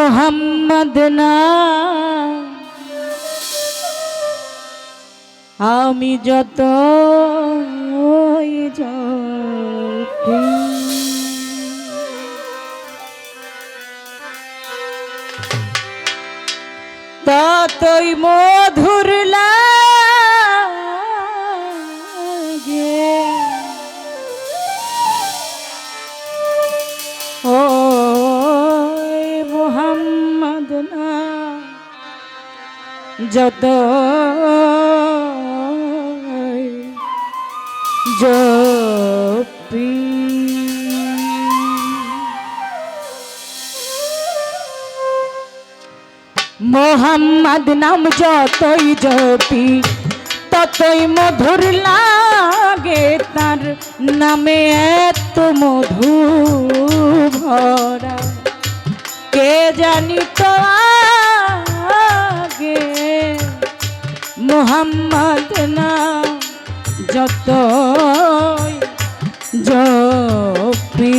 মোহাম্মদ না আমি যত জপি ততই মধুর লাগে ও মোহাম্মদ না যত জপি মোহাম্মদ নাম যতই জপি ততই মধুর লাগে তার নামে এত মধু ভরা কে জানি তো আগে মোহাম্মদ নাম যতই জপি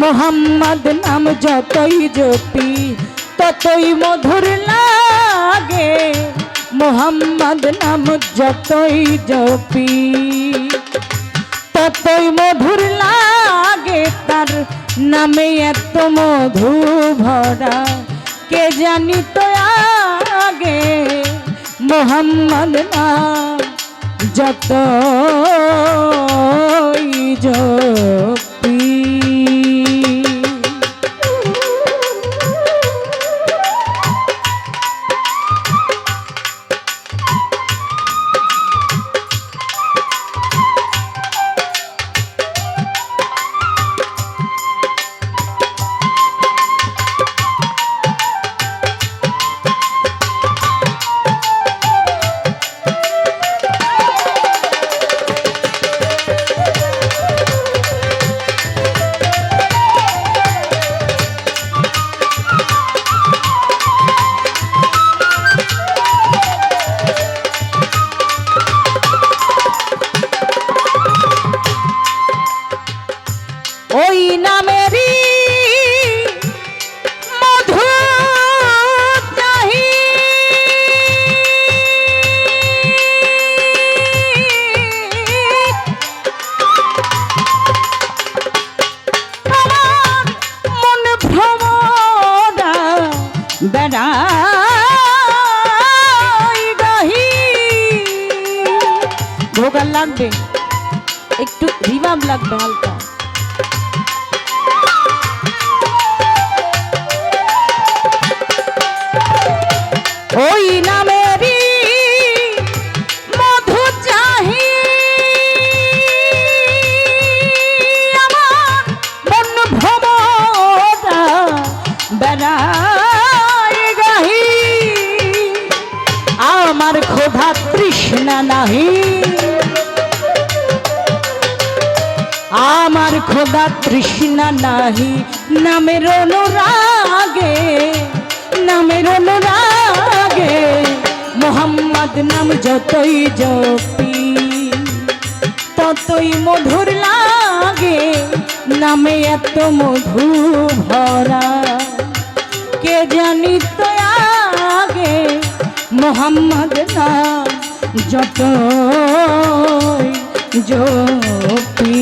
মোহাম্মদ নাম যতই জপি ততই মধুর লাগে মোহাম্মদ নাম যতই জপি ততই মধুর লাগে তার নামে এত মধু ভরা কে জানি তো আগে মোহাম্মদ নাম যতই জপি ওই নামেরই মধু চাহি আমার মন ভ্রমরা বেড়াই গাহি ভোগাল লাগবে একটু রিভাব লাগবে হালকা ওই নামেরই মধু চাহি আমার মন ভ্রমরা বেড়াই গাহি আমার ক্ষুধা তৃষ্ণা নাহি আমার ক্ষুধা তৃষ্ণা নাহি নামের অনুরাগে নামের অনুরাগে মোহাম্মদ নাম যতই জপি ততই মধুর লাগে নামে এত মধু ভরা কে জানি তো আগে মোহাম্মদ নাম যতই জপি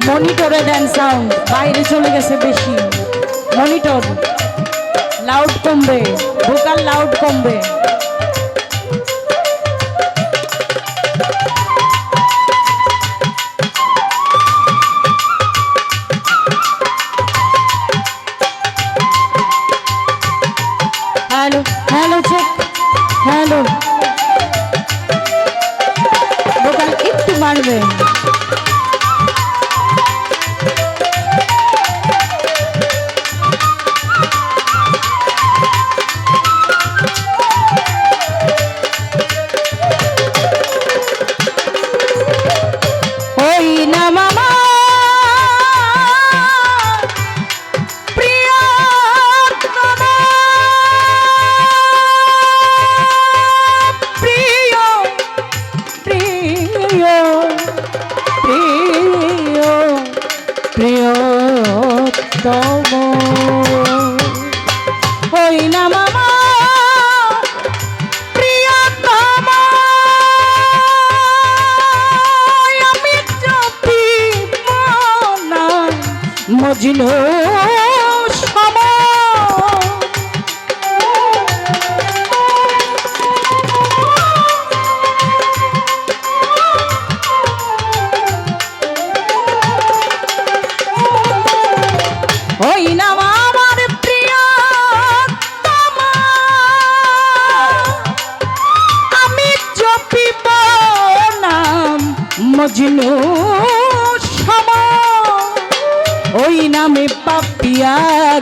মনিটরে দেন সাউন্ড বাইরে চলে গেছে বেশি মনিটর লাউড কমবে ভোকাল লাউড কমবে hello hello check hello vocal একটু মারবে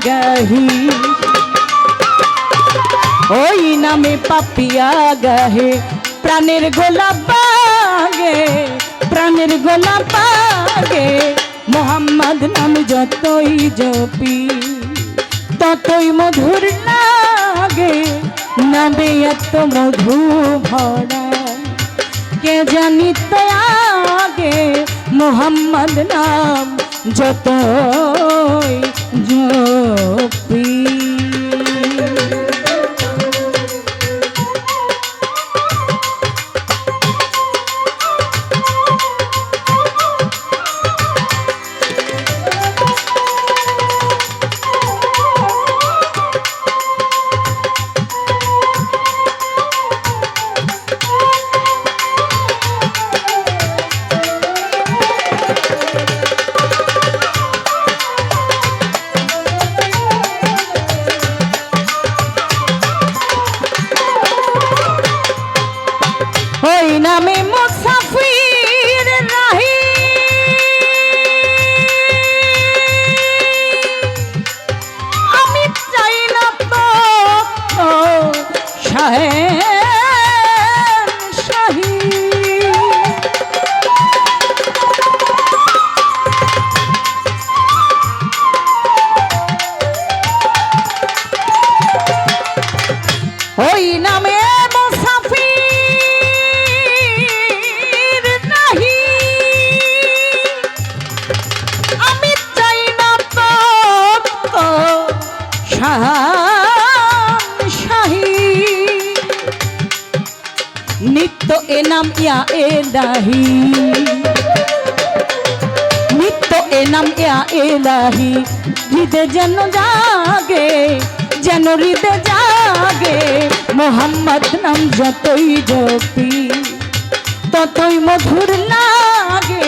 গাহি, ওই নামে পাপিয়া গাহে প্রাণের গোলাপ বাগে, প্রাণের গোলাপ বাগে। মোহাম্মদ নাম যতই জপি ততই মধুর লাগে, নামে এত মধু ভরা কে জানিত আগে। মোহাম্মদ নাম যতই জপি। ওই নামে মুসাফির রাহি, আমি চাই না তো শাহেনশাহী। ওই নামে নিত্য এ নাম ইয়া এলাহি, নিত্য এ নাম ইয়া এলাহি। হৃদে যেন জাগে, যেন হৃদে জাগে। মোহাম্মদ নাম যতই জপি ততই মধুর লাগে,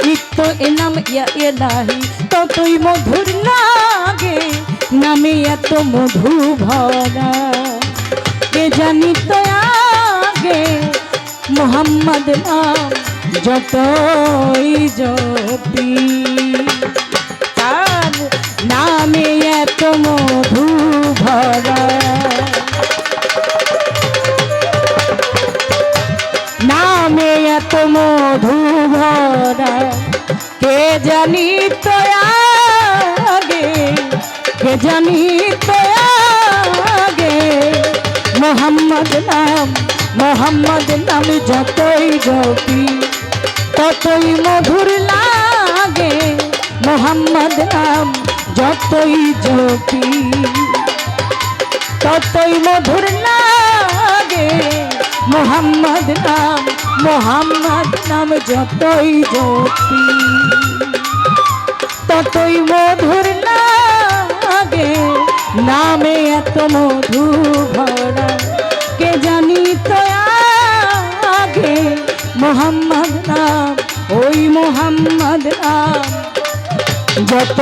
নিত্য এ নাম ইয়া এলাহি ততই মধুর লাগে। নামে এত মধু ভরা কে জানিত আগে। মোহাম্মদ নাম যতই জপি তার নামে এত মধু ভরা, নামে এত মধু ভরা কে জানিত আগে, কে জানিত আগে। মোহাম্মদ নাম, মোহাম্মদ নাম যতই জপি ততই মধুর লাগে। মোহাম্মদ নাম যতই জপি ততই মধুর লাগে। মোহাম্মদ নাম, মোহাম্মদ নাম যতই জপি ততই মধুর লাগে। নামে এত মধু ভরা কে জানিত আগে। মোহাম্মদ নাম, ওই মোহাম্মদ নাম যত